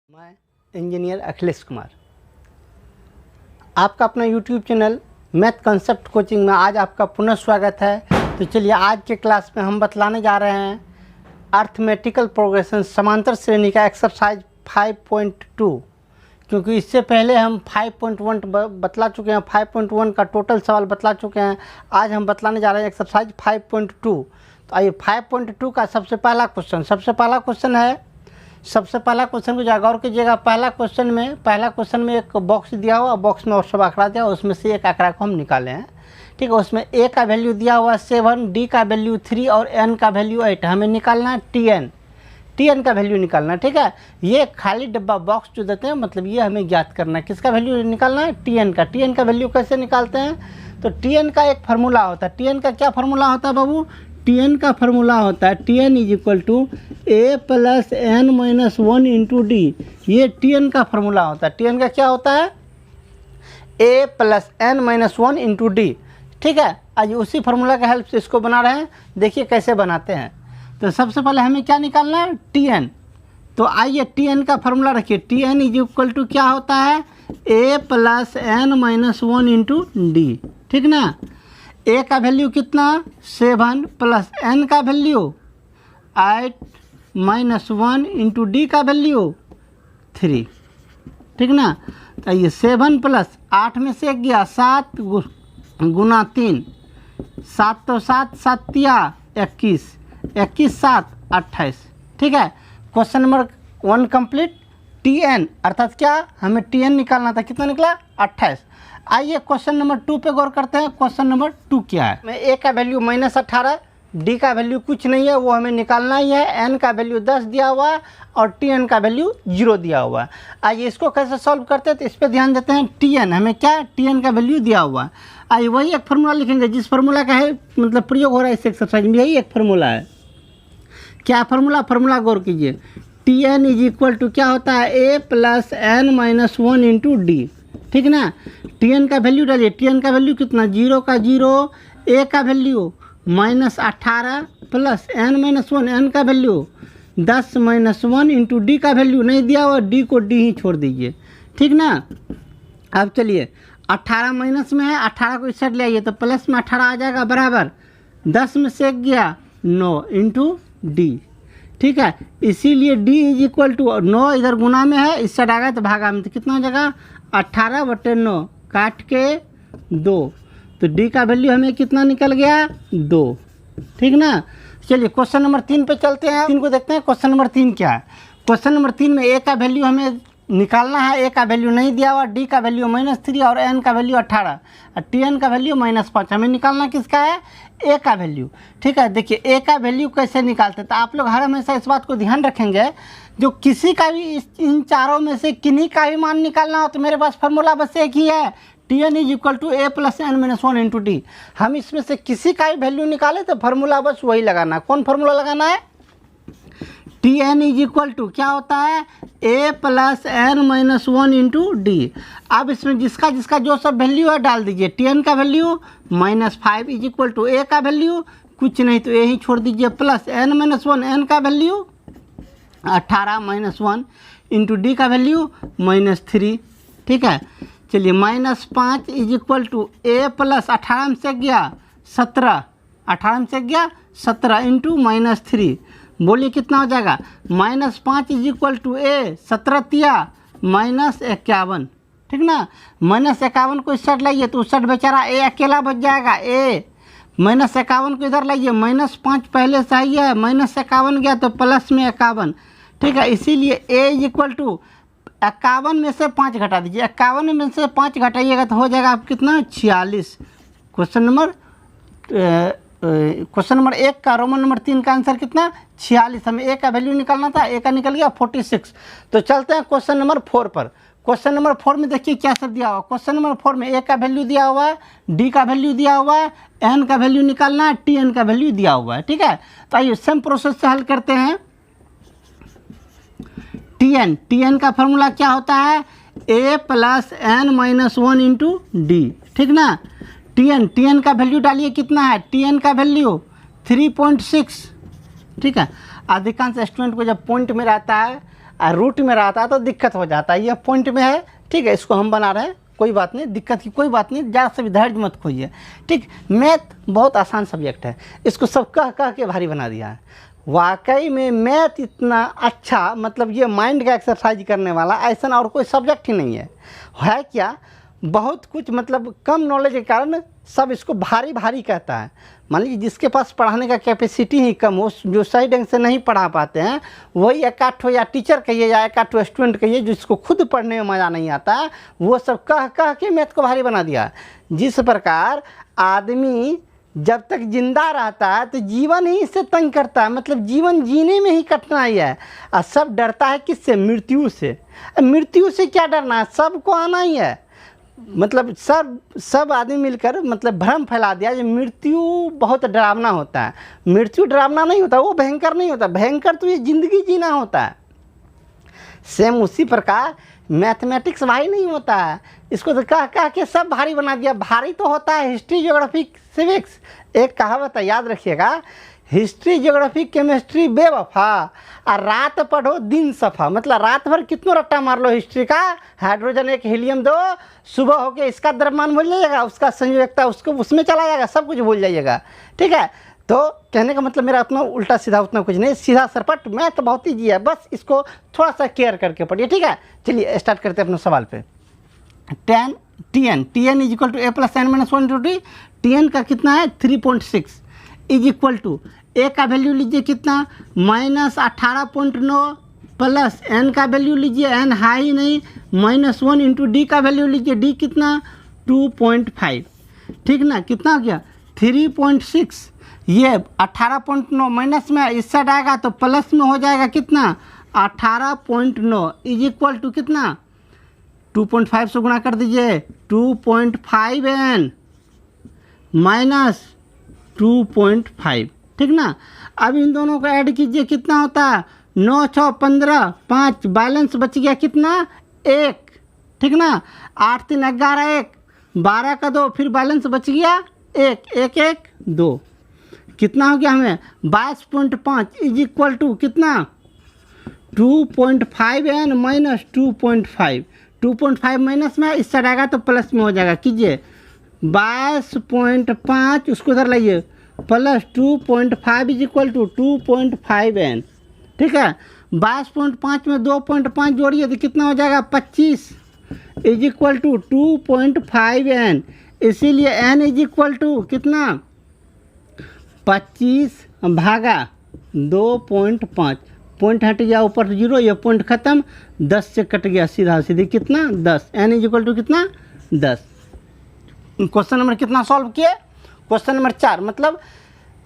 मैं इंजीनियर अखिलेश कुमार, आपका अपना YouTube channel math concept coaching में आज आपका पुनः स्वागत है। तो चलिए आज के क्लास में हम बतलाने जा रहे हैं अर्थमेटिकल प्रोग्रेशन समांतर श्रेणी का एक्सरसाइज 5.2, क्योंकि इससे पहले हम 5.1 बतला चुके हैं, 5.1 का टोटल सवाल बतला चुके हैं। आज हम बतलाने जा रहे हैं एक्सरसाइज 5.2। तो आइए 5.2 का सबसे पहला क्वेश्चन है। सबसे पहला क्वेश्चन को गौर कीजिएगा। पहला क्वेश्चन में एक बॉक्स दिया हुआ, बॉक्स में और सब आंकड़ा दिया, उसमें से एक आंकड़ा को हम निकाले हैं। ठीक है, उसमें ए का वैल्यू दिया हुआ 7, डी का वैल्यू 3 और एन का वैल्यू 8। हमें निकालना है टी एन का वैल्यू निकालना है। ठीक है, ये खाली डब्बा बॉक्स जो देते हैं, मतलब ये हमें ज्ञात करना है किसका वैल्यू निकालना है, टी एन का वैल्यू कैसे निकालते हैं। तो टी एन का एक फार्मूला होता है। टी एन का क्या फार्मूला होता है बाबू? टी एन का फार्मूला होता है T N = A plus N minus 1 into D. ये टी एन का फार्मूला होता है। टी एन का क्या होता है? A plus N minus 1 into D. ठीक है, आज उसी फार्मूला के हेल्प से इसको बना रहे हैं। देखिए कैसे बनाते हैं। तो सबसे पहले हमें क्या निकालना है, टी एन। तो आइए टी एन का फार्मूला रखिए। टी एन = क्या होता है, A plus N minus 1 into D. ठीक ना, ए का वैल्यू कितना, 7 प्लस एन का वैल्यू 8 माइनस 1 इंटू डी का वैल्यू 3। ठीक ना, तो ये 7 प्लस 8 में से गया 7 गुना 3, 7 तो 7, 7 तिया 21, 21 7 28। ठीक है, question number 1 complete. T N अर्थात क्या, हमें टी एन निकालना था, कितना निकला 28। आइए क्वेश्चन नंबर 2 पे गौर करते हैं। क्वेश्चन नंबर 2 क्या है? में ए का वैल्यू -18, डी का वैल्यू कुछ नहीं है, वो हमें निकालना ही है। एन का वैल्यू 10 दिया हुआ है और टी एन का वैल्यू 0 दिया हुआ है। आइए इसको कैसे सॉल्व करते हैं, तो इस पर ध्यान देते हैं। टी एन हमें क्या, टी एन का वैल्यू दिया हुआ है। आइए वही एक फार्मूला लिखेंगे जिस फार्मूला का है मतलब प्रयोग हो रहा है इस एक्सरसाइज में, यही एक फार्मूला है। क्या फार्मूला गौर कीजिए। टी एन = क्या होता है, A plus N minus 1 into D. ठीक ना, टी एन का वैल्यू डालिए। टी एन का वैल्यू कितना, 0 का 0, ए का value -18 plus N minus 1, N का वैल्यू 10 माइनस 1 इंटू डी का वैल्यू नहीं दिया हुआ, डी को डी ही छोड़ दीजिए। ठीक ना, अब चलिए 18 माइनस में है, 18 को इस साइड ले आइए तो प्लस में 18 आ जाएगा, बराबर 10 में से गया 9 इंटू डी। ठीक है, इसीलिए d = 9 इधर गुना में है, इस साइड आ गया तो भागा में, तो कितना हो जाएगा 18/9 काट के 2। तो d का वैल्यू हमें कितना निकल गया, 2। ठीक ना, चलिए क्वेश्चन नंबर 3 पे चलते हैं। 3 को देखते हैं। क्वेश्चन नंबर 3 क्या है? क्वेश्चन नंबर 3 में ए का वैल्यू हमें निकालना है। ए का वैल्यू नहीं दिया हुआ, डी का वैल्यू -3 और एन का वैल्यू 18 और टी एन का वैल्यू -5। हमें निकालना किसका है, ए का वैल्यू। ठीक है, देखिए ए का वैल्यू कैसे निकालते हैं, तो आप लोग हर हमेशा इस बात को ध्यान रखेंगे, जो किसी का भी इन चारों में से किन्हीं का भी मान निकालना हो तो मेरे पास फार्मूला बस एक ही है, T N = A plus N minus 1 into D. हम इसमें से किसी का भी वैल्यू निकाले तो फार्मूला बस वही लगाना है। कौन फार्मूला लगाना है, टी एन = क्या होता है, A plus N minus 1 into D. अब इसमें जिसका जिसका जो सब वैल्यू है डाल दीजिए। टी एन का वैल्यू -5 = ए का वैल्यू कुछ नहीं तो ए ही छोड़ दीजिए, प्लस एन माइनस 1, एन का वैल्यू 18 माइनस 1 इंटू डी का वैल्यू -3। ठीक है, चलिए -5 = ए प्लस 18 में से गया 17, 18 में से गया 17 इंटू -3। बोलिए कितना हो जाएगा, -5 = ए 17 तिया -51। ठीक ना, -51 को इस साइड लाइए तो उस साइड बेचारा ए अकेला बच जाएगा। ए -51 को इधर लाइए, -5 पहले से ही है, -51 गया तो प्लस में 51। ठीक है, इसीलिए ए = 51 में से 5 घटा दीजिए। 51 में से 5 घटाइएगा तो हो जाएगा आप कितना, 46। क्वेश्चन नंबर 1 का रोमन नंबर 3 का आंसर कितना, 46। हमें ए का वैल्यू निकालना था, ए का निकल गया 46। तो चलते हैं क्वेश्चन नंबर 4 पर। क्वेश्चन नंबर 4 में देखिए क्या सब दिया हुआ। क्वेश्चन नंबर 4 में ए का वैल्यू दिया हुआ है, डी का वैल्यू दिया हुआ है, एन का वैल्यू निकालना है, टी एन का वैल्यू दिया हुआ है। ठीक है, तो आइए सेम प्रोसेस से हल करते हैं। टी एन का फार्मूला क्या होता है, A plus N minus 1 into D. ठीक ना, टी एन का वैल्यू डालिए, कितना है, टी एन का वैल्यू 3.6। ठीक है, अधिकांश स्टूडेंट को जब पॉइंट में रहता है और रूट में रहता है तो दिक्कत हो जाता है। ये पॉइंट में है, ठीक है, इसको हम बना रहे हैं, कोई बात नहीं, दिक्कत की कोई बात नहीं, ज़्यादा से भी धैर्य मत खोइए, ठीक। मैथ बहुत आसान सब्जेक्ट है, इसको सब कह कह के भारी बना दिया है। वाकई में मैथ इतना अच्छा, मतलब ये माइंड का एक्सरसाइज करने वाला ऐसा और कोई सब्जेक्ट ही नहीं है क्या। बहुत कुछ मतलब कम नॉलेज के कारण सब इसको भारी भारी कहता है। मान लीजिए जिसके पास पढ़ाने का कैपेसिटी ही कम हो, जो सही ढंग से नहीं पढ़ा पाते हैं, वही एक आठ या टीचर कहिए या एक आठ स्टूडेंट कहिए जिसको खुद पढ़ने में मज़ा नहीं आता, वो सब कह कह के मैथ को भारी बना दिया। जिस प्रकार आदमी जब तक जिंदा रहता है तो जीवन ही इससे तंग करता है, मतलब जीवन जीने में ही कठिनाई है। और सब डरता है किससे? मृत्यु से। मृत्यु से क्या डरना है, सबको आना ही है। मतलब सब आदमी मिलकर मतलब भ्रम फैला दिया कि मृत्यु बहुत डरावना होता है। मृत्यु डरावना नहीं होता, वो भयंकर नहीं होता, भयंकर तो ये ज़िंदगी जीना होता है। सेम उसी प्रकार मैथमेटिक्स भारी नहीं होता है, इसको तो कह कह के सब भारी बना दिया। भारी तो होता है हिस्ट्री, ज्योग्राफी, सिविक्स। एक कहावत है, याद रखिएगा, हिस्ट्री, ज्योग्राफी, केमिस्ट्री बेवफा और रात पढ़ो दिन सफ़ा। मतलब रात भर कितना रट्टा मार लो हिस्ट्री का, हाइड्रोजन 1 हीलियम 2, सुबह होके इसका द्रव्यमान भूल जाइएगा, उसका संयोजकता उसको उसमें चला जाएगा, सब कुछ भूल जाइएगा, ठीक है। तो कहने का मतलब मेरा उतना उल्टा सीधा उतना कुछ नहीं, सीधा सरपट मैथ बहुत ईजी है, बस इसको थोड़ा सा केयर करके पढ़िए, ठीक है। चलिए स्टार्ट करते हैं अपने सवाल पे। T N is equal to A plus N minus 1 into T. T N का कितना है 3.6 इज इक्वल टू ए का वैल्यू लीजिए कितना -18.9 प्लस एन का वैल्यू लीजिए, एन हाई नहीं, -1 इंटू डी का वैल्यू लीजिए, डी कितना 2.5, ठीक ना। कितना हो गया 3.6, ये 18.9 माइनस में इस साइड आएगा तो प्लस में हो जाएगा कितना 18.9 इज इक्वल टू कितना 2.5 से गुणा कर दीजिए 2.5 एन माइनस 2.5, ठीक ना। अब इन दोनों को ऐड कीजिए, कितना होता है 9 6 15 5, बैलेंस बच गया कितना 1, ठीक ना। 8 3 11 1, 12 का 2, फिर बैलेंस बच गया 1 1 1 2, कितना हो गया हमें 22.5 इज इक्वल टू कितना 2.5 एन माइनस 2.5। 2.5 माइनस में इस साइड आएगा तो प्लस में हो जाएगा, कीजिए 22.5, उसको उधर लाइए, plus 2.5 is equal to 2.5 N, ठीक है। 22.5 में 2.5 जोड़िए तो कितना हो जाएगा 25 इज इक्वल टू 2.5 एन। इसीलिए एन इज इक्वल टू कितना 25 भागा 2.5, पॉइंट हट गया ऊपर 0, ये पॉइंट खत्म, 10 से कट गया, सीधा सीधी कितना 10, एन इज इक्वल टू कितना 10। क्वेश्चन नंबर कितना सॉल्व किए, क्वेश्चन नंबर 4, मतलब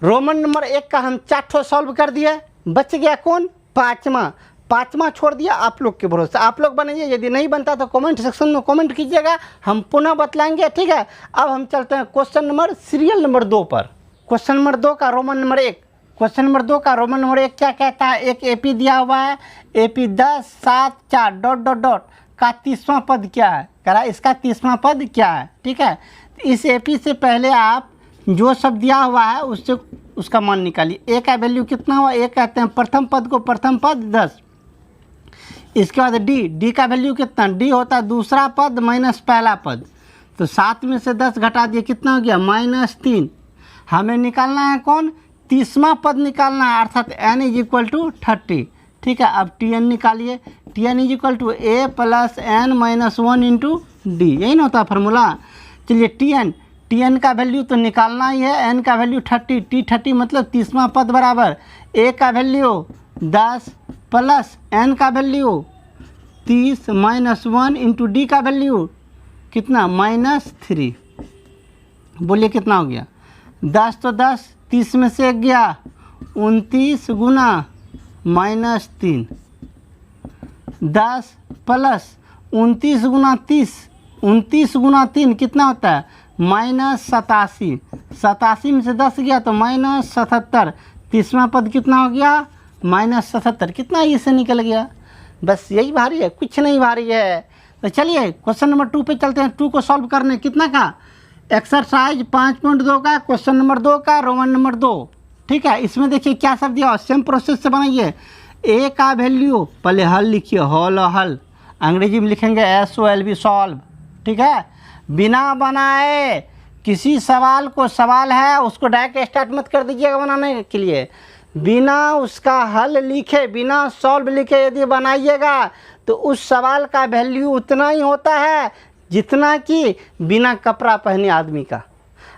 रोमन नंबर 1 का हम 4 ठो सॉल्व कर दिए, बच गया कौन पाँचवा छोड़ दिया आप लोग के भरोसे। आप लोग बनाइए, यदि नहीं बनता तो कमेंट सेक्शन में कमेंट कीजिएगा, हम पुनः बतलाएंगे, ठीक है। अब हम चलते हैं क्वेश्चन नंबर सीरियल नंबर 2 पर। क्वेश्चन नंबर 2 का रोमन नंबर 1, क्वेश्चन नंबर 2 का रोमन नंबर 1 क्या कहता है, एक एपी दिया हुआ है, एपी 10 7 4 डॉट डॉट डॉट का 30वां पद क्या है, कह रहा है इसका 30वां पद क्या है, ठीक है। इस एपी से पहले आप जो सब दिया हुआ है उससे उसका मान निकालिए। ए का वैल्यू कितना हुआ, ए कहते हैं प्रथम पद को, प्रथम पद 10। इसके बाद डी का वैल्यू कितना, डी होता है दूसरा पद माइनस पहला पद, तो 7 में से 10 घटा दिए, कितना हो गया -3। हमें निकालना है कौन 30वां पद निकालना है, अर्थात n इज इक्वल टू 30, ठीक है। अब टी एन निकालिए, T N is equal to A plus N minus 1 into D, यही ना होता फार्मूला। चलिए टी एन का वैल्यू तो निकालना ही है, एन का वैल्यू 30, टी 30 मतलब 30वां पद बराबर ए का वैल्यू 10 प्लस एन का वैल्यू 30 माइनस 1 इंटू डी का वैल्यू कितना -3। बोलिए कितना हो गया 10 तो 10, 30 में से 1 गया 29 गुना -3, 10 प्लस 29 गुना 30, 29 गुना 3 कितना होता है -87, 87 में से 10 गया तो -77, 30वां पद कितना हो गया -77, कितना इससे निकल गया, बस यही भारी है, कुछ नहीं भारी है। तो चलिए क्वेश्चन नंबर 2 पे चलते हैं। 2 को सॉल्व करने कितना का एक्सरसाइज 5.2 का क्वेश्चन नंबर 2 का रोमन नंबर 2, ठीक है। इसमें देखिए क्या सब दिया, सेम प्रोसेस से बनाइए। ए का वैल्यू पहले हल लिखिए, हॉल और हल, अंग्रेजी में लिखेंगे SOLV सॉल्व, ठीक है। बिना बनाए किसी सवाल को, सवाल है उसको डायरेक्ट स्टार्ट मत कर दीजिएगा बनाने के लिए, बिना उसका हल लिखे, बिना सॉल्व लिखे यदि बनाइएगा तो उस सवाल का वैल्यू उतना ही होता है जितना कि बिना कपड़ा पहने आदमी का।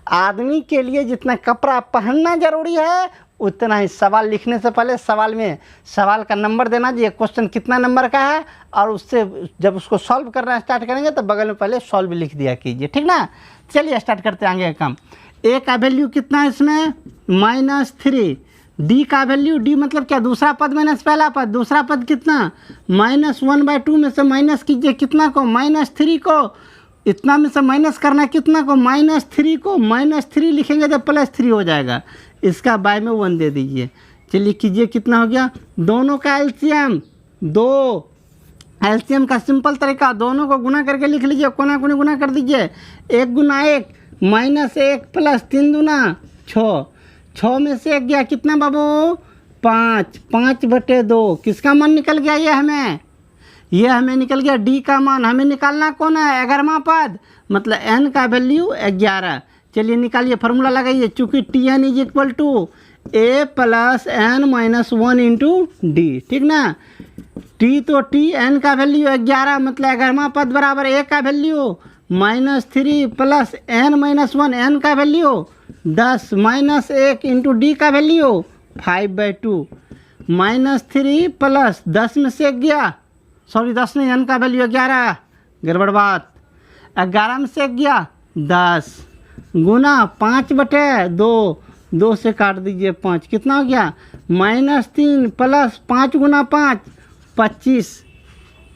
आदमी के लिए जितना कपड़ा पहनना ज़रूरी है उतना ही सवाल लिखने से पहले सवाल में सवाल का नंबर देना, ये क्वेश्चन कितना नंबर का है, और उससे जब उसको सॉल्व करना स्टार्ट करेंगे तो बगल में पहले सॉल्व लिख दिया कीजिए, ठीक ना। चलिए स्टार्ट करते हैं आगे का काम। ए का वैल्यू कितना है इसमें -3, डी का वैल्यू, डी मतलब क्या, दूसरा पद माइनस पहला पद, दूसरा पद कितना -1/2 में से माइनस कीजिए कितना को, -3 को, इतना में से माइनस करना कितना को, -3 को, -3 लिखेंगे तो +3 हो जाएगा, इसका बाय में 1 दे दीजिए। चलिए कीजिए कितना हो गया, दोनों का एलसीएम 2, एलसीएम का सिंपल तरीका, दोनों को गुना करके लिख लीजिए, कोना कोने गुना कर दीजिए, 1 गुना 1 -1 + 3 दूना 6, 6 में से 1 गया कितना बाबू 5, 5/2, किसका मान निकल गया ये हमें निकल गया डी का मान। हमें निकालना कौन है, 11वां पद, मतलब एन का वैल्यू 11। चलिए निकालिए, फार्मूला लगाइए, चूँकि Tn = A + n - 1 × D, ठीक ना। टी तो Tn का वैल्यू 11, मतलब 11वां पद बराबर A का वैल्यू -3 + n - 1, n का वैल्यू 10 - 1 × D का वैल्यू 5/2, -3 + 10 में से 1 गया, सॉरी 10 नहीं, n का वैल्यू 11, गड़बड़ बात, 11 में से 1 गया 10, गुना 5/2, 2 से काट दीजिए 5, कितना हो गया -3 + 5 × 5 25,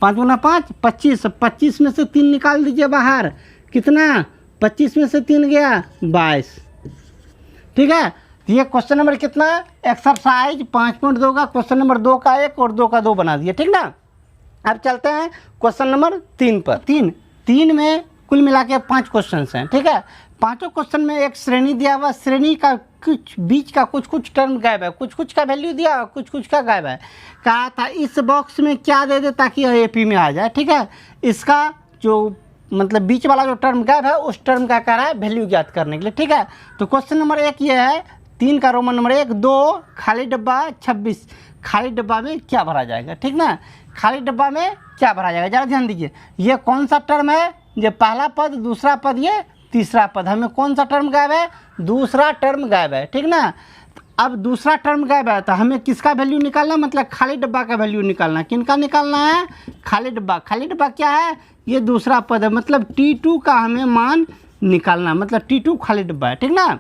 5 × 5 25, 25 में से 3 निकाल दीजिए बाहर, कितना 25 में से 3 गया 22, ठीक है। ये क्वेश्चन नंबर कितना, एक्सरसाइज 5.2 का क्वेश्चन नंबर 2 का 1 और 2 का 2 बना दिए, ठीक ना। अब चलते हैं क्वेश्चन नंबर 3 पर। तीन में कुल मिला के 5 क्वेश्चन हैं, ठीक है। पांचों क्वेश्चन में एक श्रेणी दिया हुआ, श्रेणी का कुछ बीच का कुछ टर्म गायब है, कुछ का वैल्यू दिया हुआ, कुछ का गायब है। कहा था इस बॉक्स में क्या दे दे ताकि यह AP में आ जाए, ठीक है। इसका जो मतलब बीच वाला जो टर्म गायब है उस टर्म का कह रहा है वैल्यू ज्ञात करने के लिए, ठीक है। तो क्वेश्चन नंबर 1 ये है, 3 का रोमन नंबर 1, 2 खाली डब्बा 26, खाली डब्बा में क्या भरा जाएगा, ठीक ना। खाली डब्बा में क्या भरा जाएगा, ज़रा ध्यान दीजिए, ये कौन सा टर्म है, ये पहला पद, दूसरा पद, ये तीसरा पद, हमें कौन सा टर्म गायब है, दूसरा टर्म गायब है, ठीक ना। अब दूसरा टर्म गायब है तो हमें किसका वैल्यू निकालना, मतलब खाली डब्बा का वैल्यू निकालना, किनका निकालना है, खाली डब्बा। खाली डब्बा क्या है, ये दूसरा पद है, मतलब T2 का हमें मान निकालना, मतलब T2 खाली डब्बा है, ठीक ना।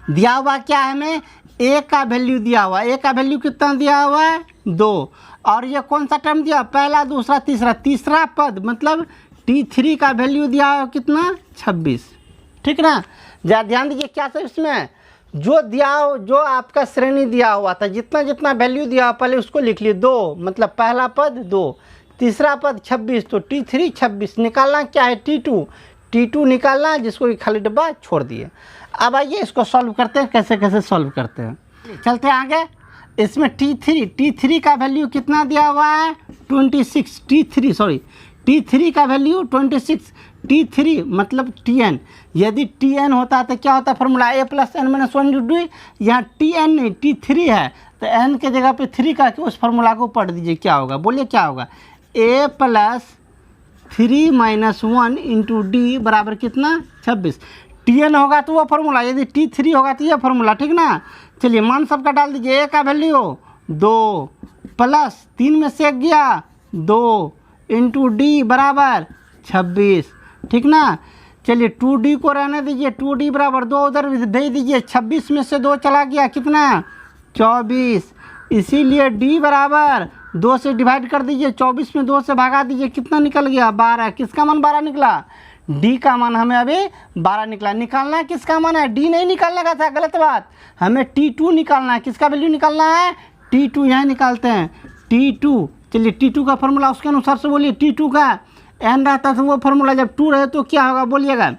दिया हुआ क्या है, हमें A का वैल्यू दिया हुआ, A का वैल्यू कितना दिया हुआ है 2, और ये कौन सा टर्म दिया, पहला दूसरा तीसरा, तीसरा पद, मतलब T3 का वैल्यू दिया हुआ कितना 26, ठीक ना। जरा ध्यान दीजिए क्या था इसमें, जो दिया हो, जो आपका श्रेणी दिया हुआ था, जितना जितना वैल्यू दिया हुआ पहले उसको लिख लिए, 2 मतलब पहला पद 2, तीसरा पद 26, तो T3 26, निकालना क्या है T2 निकालना है, जिसको कि खाली डब्बा छोड़ दिए। अब आइए इसको सॉल्व करते हैं, कैसे कैसे सॉल्व करते हैं, चलते हैं आगे। इसमें T3 का वैल्यू कितना दिया हुआ है 26, T3 का वैल्यू 26, T3 मतलब Tn, यदि Tn होता है तो क्या होता है फार्मूला, A + n - 1 × D, यहाँ Tn नहीं T3 है तो n के जगह पे 3 का उस फार्मूला को पढ़ दीजिए, क्या होगा, बोलिए क्या होगा, A + 3 - 1 × D बराबर कितना 26, Tn होगा तो वो फार्मूला, यदि T3 होगा तो ये फार्मूला, ठीक ना। चलिए मान सबका डाल दीजिए, A का वैल्यू 2 + 3 में से 1 गया 2 × D बराबर 26, ठीक ना। चलिए 2D को रहने दीजिए, 2D बराबर 2 उधर दे दीजिए, 26 में से 2 चला गया कितना 24, इसीलिए D बराबर 2 से डिवाइड कर दीजिए, 24 में 2 से भगा दीजिए, कितना निकल गया 12, किसका मान 12 निकला, D का मान हमें अभी 12 निकला। निकालना किसका मान है, D नहीं निकालने का था, गलत बात, हमें T2 निकालना है, किसका वैल्यू निकालना है T2, यहाँ निकालते हैं T2। चलिए T2 का फार्मूला उसके अनुसार से बोलिए, T2 का n रहता था वो फार्मूला, जब 2 रहे तो क्या होगा बोलिएगा,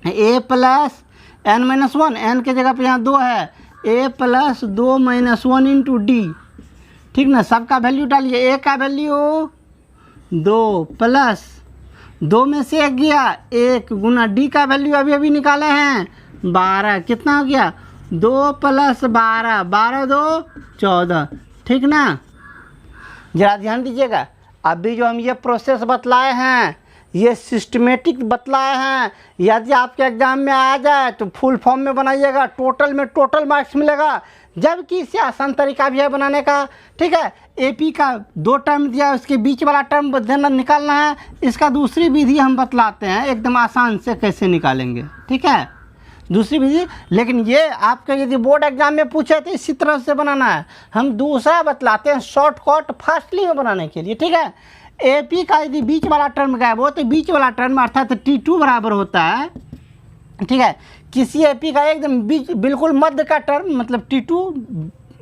A + n - 1, n के जगह पे यहाँ 2 है, A + 2 - 1 × D, ठीक ना। सबका वैल्यू डालिए। ए का वैल्यू 2 प्लस 2 में से 1 गया 1 गुना डी का वैल्यू अभी अभी निकाले हैं 12, कितना हो गया 2 प्लस 12, 12 2 14, ठीक ना। जरा ध्यान दीजिएगा, अभी जो हम ये प्रोसेस बतलाए हैं ये सिस्टमेटिक बतलाए हैं। यदि आपके एग्जाम में आ जाए तो फुल फॉर्म में बनाइएगा, टोटल में टोटल मार्क्स मिलेगा, जबकि इससे आसान तरीका भी है बनाने का, ठीक है। एपी का 2 टर्म दिया, उसके बीच वाला टर्म देना निकालना है, इसका दूसरी विधि हम बतलाते हैं एकदम आसान से कैसे निकालेंगे, ठीक है, दूसरी विधि। लेकिन ये आपका यदि बोर्ड एग्जाम में पूछे तो इसी तरह से बनाना है। हम दूसरा बतलाते हैं शॉर्टकट फास्टली में बनाने के लिए, ठीक है। एपी का यदि बीच वाला टर्म गायब हो तो बीच वाला टर्म अर्थात T2 बराबर होता है, ठीक है। किसी एपी का एकदम बीच बिल्कुल मध्य का टर्म मतलब T2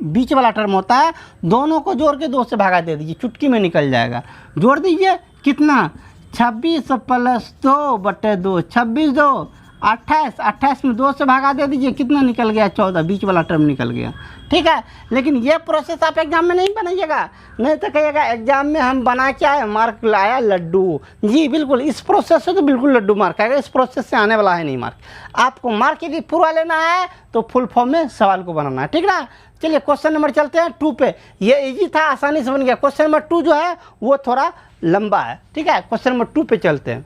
बीच वाला टर्म होता है, दोनों को जोड़ के 2 से भागा दे दीजिए, चुटकी में निकल जाएगा। जोड़ दीजिए कितना 26 प्लस 2 बटे 2, 26 2 28, 28 में 2 से भागा दे दीजिए, कितना निकल गया 14, बीच वाला टर्म निकल गया, ठीक है। लेकिन ये प्रोसेस आप एग्जाम में नहीं बनाइएगा, नहीं तो कहिएगा एग्जाम में हम बना क्या है मार्क लाया लड्डू। जी बिल्कुल, इस प्रोसेस से तो बिल्कुल लड्डू मार्क आएगा, इस प्रोसेस से आने वाला है नहीं मार्क। आपको मार्क यदि पूरा लेना है तो फुल फॉर्म में सवाल को बनाना है, ठीक ना। चलिए क्वेश्चन नंबर चलते हैं 2 पे। ये इजी था, आसानी से बन गया। क्वेश्चन नंबर 2 जो है वो थोड़ा लंबा है, ठीक है। क्वेश्चन नंबर 2 पे चलते हैं,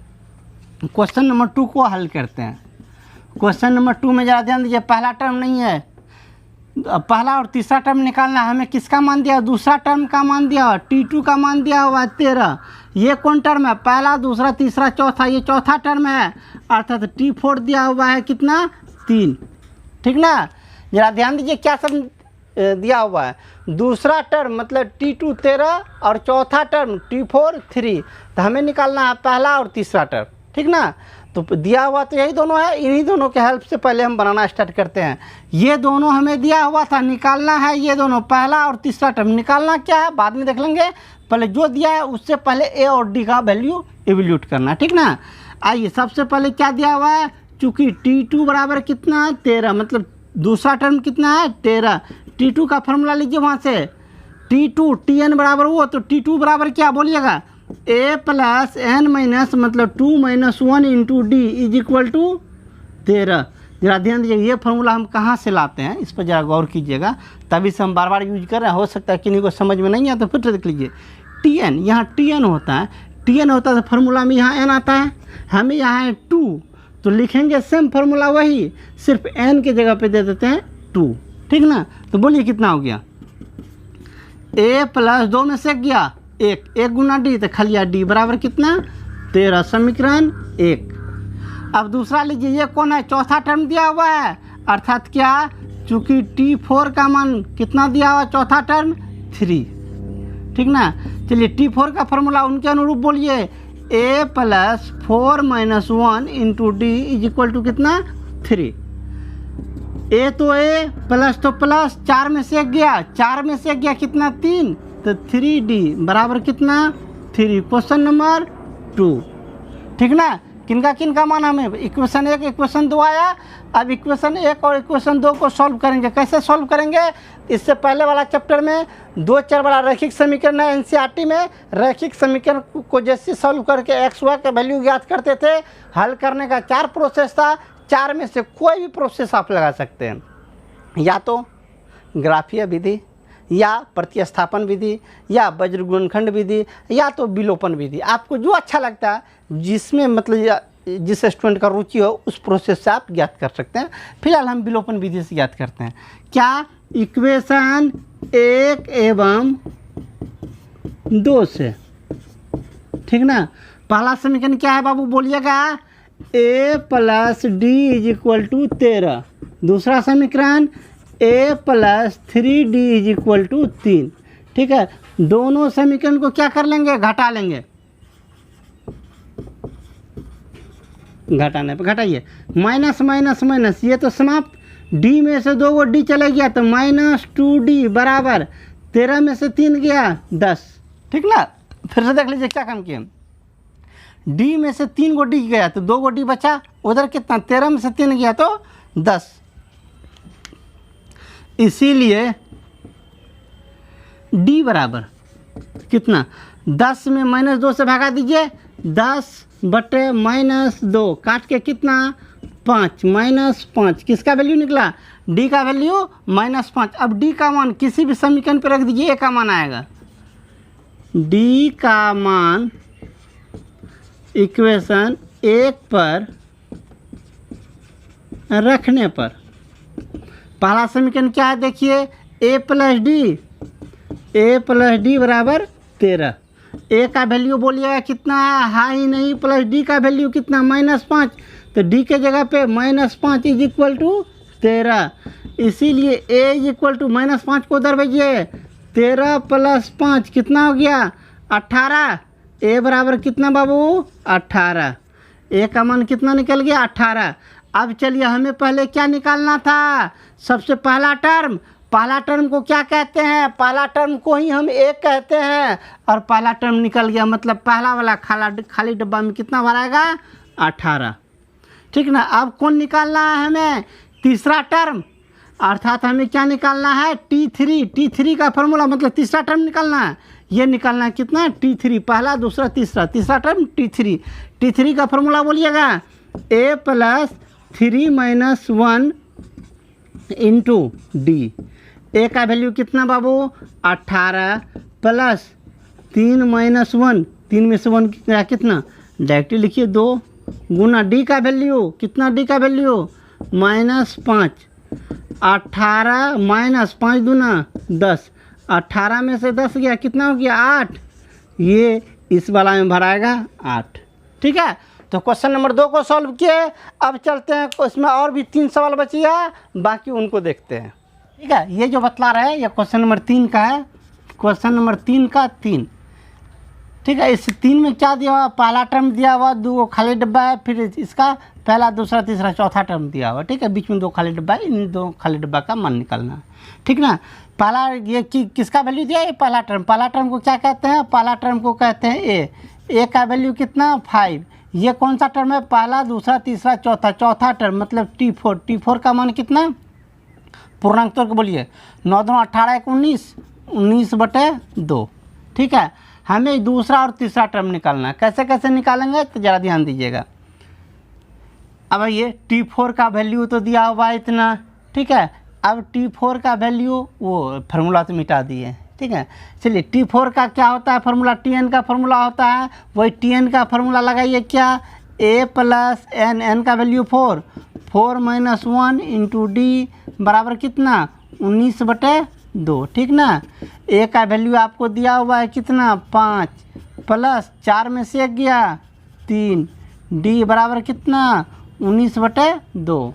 क्वेश्चन नंबर 2 को हल करते हैं। क्वेश्चन नंबर 2 में ज़रा ध्यान दीजिए, पहला टर्म नहीं है, पहला और तीसरा टर्म निकालना है। हमें किसका मान दिया, दूसरा टर्म का मान दिया हुआ, T2 का मान दिया हुआ 13। ये कौन टर्म है, पहला दूसरा तीसरा चौथा, ये चौथा टर्म है, अर्थात T4 दिया हुआ है कितना 3, ठीक ना। जरा ध्यान दीजिए क्या सब दिया हुआ है, दूसरा टर्म मतलब T2 13 और चौथा टर्म T4 3। तो हमें निकालना है पहला और तीसरा टर्म, ठीक ना। तो दिया हुआ तो यही दोनों है, इन्हीं दोनों के हेल्प से पहले हम बनाना स्टार्ट करते हैं। ये दोनों हमें दिया हुआ था, निकालना है ये दोनों, पहला और तीसरा टर्म। निकालना क्या है बाद में देख लेंगे, पहले जो दिया है उससे पहले ए और डी का वैल्यू इवैल्यूएट करना, ठीक ना। आइए सबसे पहले क्या दिया हुआ है, चूँकि T2 बराबर कितना है 13, मतलब दूसरा टर्म कितना है 13। T2 का फॉर्मूला लीजिए वहाँ से, T2 Tn बराबर वो, तो T2 बराबर क्या बोलिएगा, a प्लस एन माइनस मतलब 2 - 1 into D is equal to 13। जरा ध्यान दीजिए ये फार्मूला हम कहाँ से लाते हैं, इस पर जरा गौर कीजिएगा, तभी से हम बार बार यूज कर रहे हैं। हो सकता है किन्हीं को समझ में नहीं है तो फिर से देख लीजिए। Tn यहाँ Tn होता है, Tn होता है तो फार्मूला में यहाँ n आता है, हमें यहाँ है 2, तो लिखेंगे सेम फार्मूला वही, सिर्फ n के जगह पे दे देते हैं 2, ठीक ना। तो बोलिए कितना हो गया, a प्लस 2 में से गया 1 गुना डी, तो खलिया डी बराबर कितना 13, समीकरण 1। अब दूसरा लीजिए, ये कौन है, चौथा टर्म दिया हुआ है, अर्थात क्या, चूँकि T4 का मान कितना दिया हुआ, चौथा टर्म 3, ठीक ना। चलिए T4 का फॉर्मूला उनके अनुरूप बोलिए, a plus 4 - 1 into D is equal to कितना 3। a तो a, प्लस तो प्लस, 4 में से 1 गया, 4 में से 1 गया कितना 3, तो 3D बराबर कितना 3। क्वेश्चन नंबर 2, ठीक ना। किनका किनका मान हमें, इक्वेशन 1 इक्वेशन 2 आया। अब इक्वेशन 1 और इक्वेशन 2 को सॉल्व करेंगे। कैसे सॉल्व करेंगे, इससे पहले वाला चैप्टर में 2 चर वाला रैखिक समीकरण है, एनसीईआरटी में रैखिक समीकरण को जैसे सॉल्व करके एक्स वाई का वैल्यू ज्ञात करते थे, हल करने का 4 प्रोसेस था। 4 में से कोई भी प्रोसेस आप लगा सकते हैं, या तो ग्राफीय विधि, या प्रतिस्थापन विधि, या वज्र गुणनखंड विधि, या तो विलोपन विधि। आपको जो अच्छा लगता है, जिसमें मतलब जिस स्टूडेंट का रुचि हो उस प्रोसेस से आप ज्ञात कर सकते हैं। फिलहाल हम विलोपन विधि से ज्ञात करते हैं। क्या, इक्वेशन 1 एवं 2 से, ठीक ना। पहला समीकरण क्या है बाबू बोलिएगा, a plus D is equal to 13। दूसरा समीकरण a plus 3d is equal to 3, ठीक है। दोनों समीकरण को क्या कर लेंगे, घटा लेंगे, घटाने पर घटाइए, माइनस माइनस माइनस, ये तो समाप्त। d में से 2 डी चले गया तो -2d बराबर 13 में से 3 गया 10, ठीक ना। फिर से देख लीजिए क्या काम किया, d में से 3 डी गया तो 2 डी बचा, उधर कितना 13 में से 3 गया तो 10। इसीलिए डी बराबर कितना, 10 में -2 से भगा दीजिए, 10/-2 काट के कितना 5 -5 किसका वैल्यू निकला, डी का वैल्यू -5। अब डी का मान किसी भी समीकरण पर रख दीजिए, ए का मान आएगा, डी का मान इक्वेशन 1 पर रखने पर पहला समीकरण क्या है देखिए, a + d बराबर 13। ए का वैल्यू बोलिएगा कितना है, हाँ ही नहीं, प्लस डी का वैल्यू कितना -5, तो डी के जगह पे -5 = 13। इसीलिए a = -5 को उधर भेजिए, 13 + 5 कितना हो गया 18। a बराबर कितना बाबू 18, a का मान कितना निकल गया 18। अब चलिए हमें पहले क्या निकालना था, सबसे पहला टर्म को क्या कहते हैं, पहला टर्म को ही हम एक कहते हैं, और पहला टर्म निकल गया, मतलब पहला वाला खाली डब्बा में कितना भराएगा 18, ठीक ना। अब कौन निकालना है हमें, तीसरा टर्म, अर्थात हमें क्या निकालना है T3 का फॉर्मूला, मतलब तीसरा टर्म निकालना है, ये निकालना है कितना T3, पहला दूसरा तीसरा टर्म T3 का फॉर्मूला बोलिएगा, a + 3 - 1 × d। a का वैल्यू कितना बाबू 18 + 3 - 1, 3 में से 1 कितना डायरेक्टली लिखिए 2 गुना डी का वैल्यू कितना, डी का वैल्यू -5, 18 -5 दूना 10, 18 में से 10 गया कितना हो गया 8, ये इस वाला में भराएगा 8, ठीक है। तो क्वेश्चन नंबर 2 को सॉल्व किए। अब चलते हैं, इसमें और भी 3 सवाल बची है, बाकी उनको देखते हैं, ठीक है। ये जो बतला रहे हैं ये क्वेश्चन नंबर 3 का है, क्वेश्चन नंबर 3 का 3, ठीक है। इस 3 में क्या दिया हुआ, पहला टर्म दिया हुआ, 2 खाली डब्बा है, फिर इसका पहला दूसरा तीसरा चौथा टर्म दिया हुआ, ठीक है। बीच में 2 खाली डब्बा है, इन 2 खाली डब्बा का मान निकालना है, ठीक ना। पहला ये किसका वैल्यू दिया, ये पहला टर्म को क्या कहते हैं, पहला टर्म को कहते हैं ए का वैल्यू कितना 5। ये कौन सा टर्म है, पहला दूसरा तीसरा चौथा टर्म, मतलब T4 का मान कितना, पूर्णांक तौर के बोलिए, 9 दूना 18 × 19, 19/2, ठीक है। हमें दूसरा और तीसरा टर्म निकालना है, कैसे निकालेंगे तो ज़रा ध्यान दीजिएगा। अब ये T4 का वैल्यू तो दिया हुआ है इतना, ठीक है। अब T4 का वैल्यू वो फार्मूला तो मिटा दिए, ठीक है। चलिए T4 का क्या होता है फार्मूला, Tn का फार्मूला होता है, वही Tn का फार्मूला लगाइए क्या, a + n का वैल्यू 4 - 1 × d बराबर कितना 19/2, ठीक ना। a का वैल्यू आपको दिया हुआ है कितना 5 + 4 में से 1 गया 3, d बराबर कितना 19/2,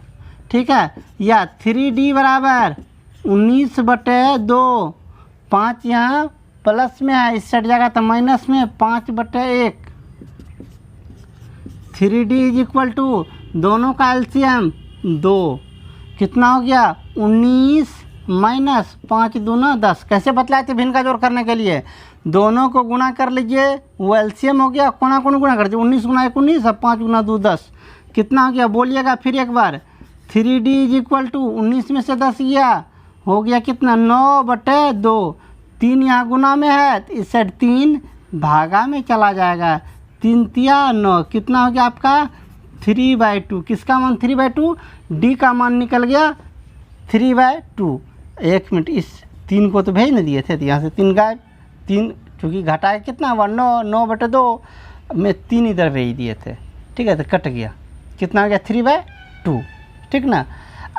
ठीक है। या 3d बराबर 19/2, 5 यहाँ प्लस में है, इस साइड जाएगा तो माइनस में 5/1, 3d = दोनों का एलसीएम 2, कितना हो गया 19 - 5 दूना 10। कैसे बतलाए थे भिन्न का जोड़ करने के लिए, दोनों को गुणा कर लीजिए, वो एलसीएम हो गया, कोना गुणा कर दीजिए, 19 × 1 19 और 5 × 2 10, कितना हो गया बोलिएगा फिर एक बार, 3d = 19 में से 10 गया, हो गया कितना 9/2, 3 यहाँ गुना में है, इस साइड 3 भागा में चला जाएगा, 3 तिया 9, कितना हो गया आपका 3/2। किसका मान 3/2, डी का मान निकल गया 3/2। एक मिनट, इस 3 को तो भेज न दिए थे, तो यहाँ से 3 गायब, 3 चूँकि घटाए कितना हुआ 9/2 में 3 इधर भेज दिए थे, ठीक है, तो कट गया, कितना हो गया 3/2, ठीक ना।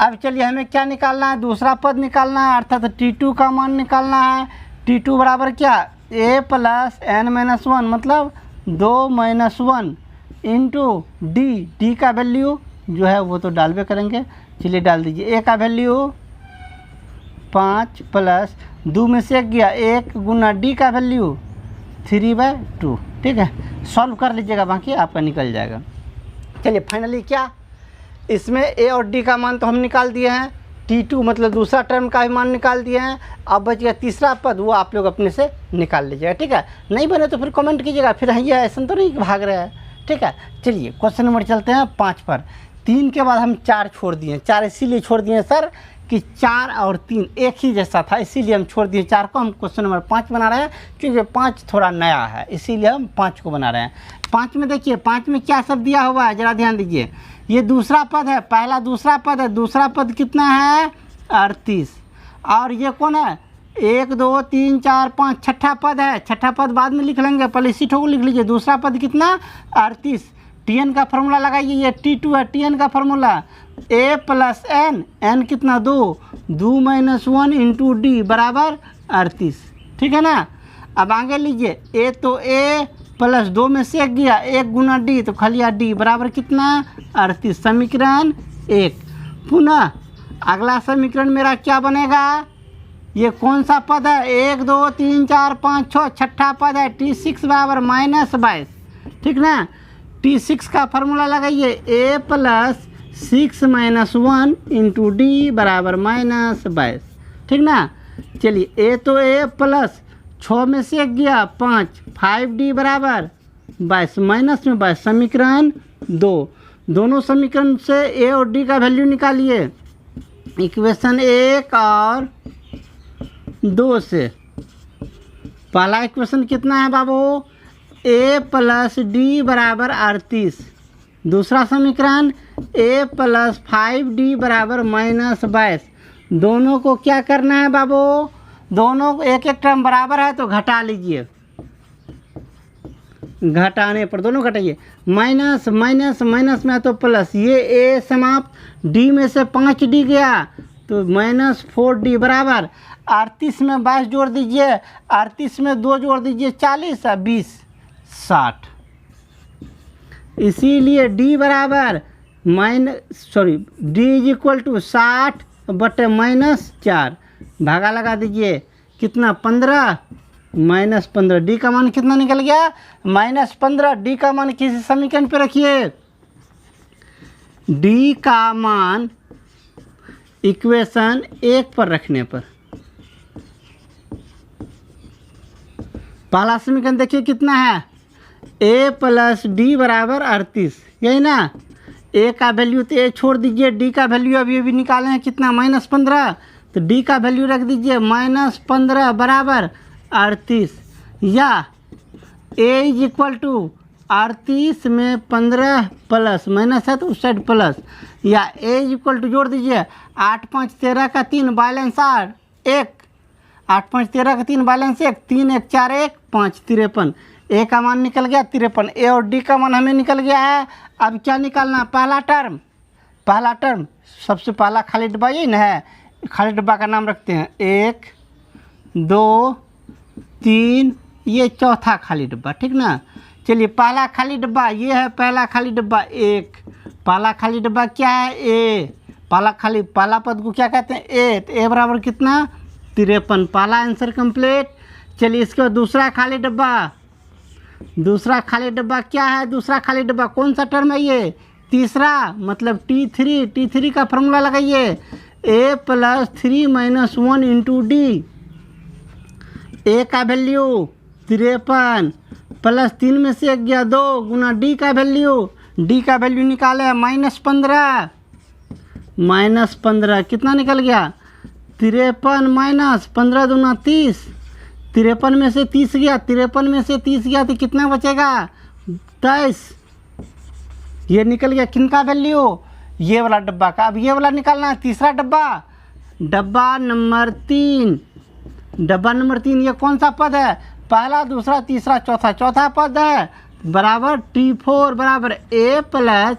अब चलिए हमें क्या निकालना है, दूसरा पद निकालना है, अर्थात T2 का मान निकालना है। T2 बराबर क्या, a + n - 1 मतलब 2 - 1 × d का वैल्यू जो है वो तो डालबे करेंगे, चलिए डाल दीजिए। a का वैल्यू 5 + 2 में से 1 गया 1 गुना d का वैल्यू 3/2, ठीक है। सॉल्व कर लीजिएगा, बाकी आपका निकल जाएगा। चलिए फाइनली क्या, इसमें a और d का मान तो हम निकाल दिए हैं, T2 मतलब दूसरा टर्म का भी मान निकाल दिए हैं। अब बच गया तीसरा पद, वो आप लोग अपने से निकाल लीजिएगा, ठीक है। नहीं बने तो फिर कमेंट कीजिएगा, फिर ये ऐसा तो नहीं भाग रहे हैं, ठीक है। चलिए क्वेश्चन नंबर चलते हैं 5 पर। 3 के बाद हम 4 छोड़ दिए, 4 इसीलिए छोड़ दिए सर कि 4 और 3 एक ही जैसा था, इसीलिए हम छोड़ दिए 4 को। हम क्वेश्चन नंबर 5 बना रहे हैं, क्योंकि 5 थोड़ा नया है, इसीलिए हम 5 को बना रहे हैं। 5 में देखिए, 5 में क्या सब दिया हुआ है, ज़रा ध्यान दीजिए। ये दूसरा पद है, पहला दूसरा पद है, दूसरा पद कितना है 38। और ये कौन है 1 2 3 4 5 छठा पद है, छठा पद बाद में लिख लेंगे, पहले इसी ठो को लिख लीजिए। दूसरा पद कितना 38। Tn का फार्मूला लगाइए, ये T2 है, Tn का formula a plus n, n कितना 2 माइनस 1 इंटू डी बराबर 38। ठीक है ना। अब आगे लीजिए, a तो a प्लस 2 में से 1 गया, 1 गुना डी तो खाली डी बराबर कितना 38। समीकरण 1। पुनः अगला समीकरण मेरा क्या बनेगा, ये कौन सा पद है 1 2 3 4 5 6 छठा पद है, T6 बराबर -22। ठीक ना। T6 का फार्मूला लगाइए, a plus 6 minus 1 into D बराबर -22। ठीक ना। चलिए a तो a प्लस 6 में से 1 गया 5d बराबर 22 माइनस में 22। समीकरण 2। दोनों समीकरण से a और d का वैल्यू निकालिए। इक्वेशन 1 और 2 से पहला इक्वेशन कितना है बाबू, a प्लस डी बराबर 38। दूसरा समीकरण a प्लस 5d बराबर -22। दोनों को क्या करना है बाबू, दोनों को एक एक टर्म बराबर है तो घटा लीजिए, घटाने पर दोनों घटाइए। माइनस माइनस माइनस में तो प्लस, ये a समाप्त, d में से 5d गया तो -4d बराबर 38 में 22 जोड़ दीजिए, 38 में 2 जोड़ दीजिए 40 और 20 60। इसीलिए d बराबर d इज इक्वल टू 60 बटे -4, भागा लगा दीजिए कितना 15 -15। d का मान कितना निकल गया -15। d का मान किसी समीकरण पे रखिए, d का मान इक्वेशन 1 पर रखने पर। पहला समीकरण देखिए कितना है, a प्लस डी बराबर 38, यही ना। a का वैल्यू तो a छोड़ दीजिए, d का वैल्यू अभी निकाले हैं कितना -15, तो d का वैल्यू रख दीजिए -15 बराबर 38, या a इज इक्वल टू 38 में 15 प्लस माइनस है तो उस साइड प्लस, या a इज इक्वल टू जोड़ दीजिए 8 5 13 का 3 बैलेंस 1, 8 5 13 का 3 बैलेंस 1, 3 1 4 1 5 53। a का मान निकल गया 53, a और d का मान हमें निकल गया है। अब क्या निकालना, पहला टर्म सबसे पहला खाली डब्बा यही ना है, खाली डब्बा का नाम रखते हैं 1 2 3, ये चौथा खाली डब्बा। ठीक ना। चलिए पहला खाली डब्बा ये है, पहला खाली डब्बा 1, पहला खाली डब्बा क्या है a, पहला पद को क्या कहते हैं a, तो a बराबर कितना 53। पहला आंसर कंप्लीट। चलिए इसके बाद दूसरा खाली डब्बा क्या है, दूसरा खाली डब्बा कौन सा टर्म है, ये तीसरा, मतलब T3 का फार्मूला लगाइए, a plus 3 minus 1 into D. a का वैल्यू 53 प्लस 3 में से 1 गया 2 गुना d का वैल्यू निकाले -15 कितना निकल गया 53 माइनस 15 दूना 30, 53 में से 30 गया, 53 में से 30 गया तो कितना बचेगा 23। ये निकल गया किनका वैल्यू, ये वाला डब्बा का। अब ये वाला निकालना है, तीसरा डब्बा नंबर 3, ये कौन सा पद है, पहला दूसरा तीसरा चौथा पद है, बराबर T4 बराबर a plus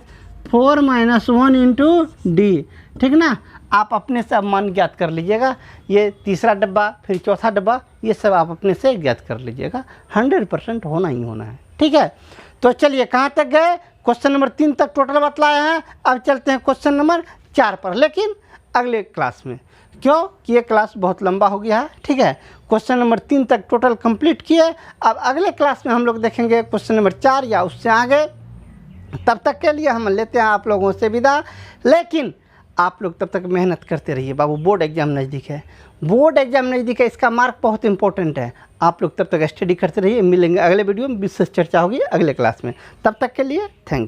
4 minus 1 into D. ठीक ना। आप अपने से अब मान ज्ञात कर लीजिएगा, ये तीसरा डब्बा फिर चौथा डब्बा, ये सब आप अपने से ज्ञात कर लीजिएगा, 100% होना ही होना है। ठीक है। तो चलिए कहाँ तक गए, क्वेश्चन नंबर 3 तक टोटल बतलाए हैं। अब चलते हैं क्वेश्चन नंबर 4 पर, लेकिन अगले क्लास में, क्यों कि ये क्लास बहुत लंबा हो गया है। ठीक है। क्वेश्चन नंबर 3 तक टोटल कंप्लीट किए। अब अगले क्लास में हम लोग देखेंगे क्वेश्चन नंबर 4 या उससे आगे। तब तक के लिए हम लेते हैं आप लोगों से विदा, लेकिन आप लोग तब तक मेहनत करते रहिए बाबू, बोर्ड एग्जाम नज़दीक है, इसका मार्क बहुत इंपॉर्टेंट है। आप लोग तब तक स्टडी करते रहिए। मिलेंगे अगले वीडियो में, विशेष चर्चा होगी अगले क्लास में। तब तक के लिए थैंक यू।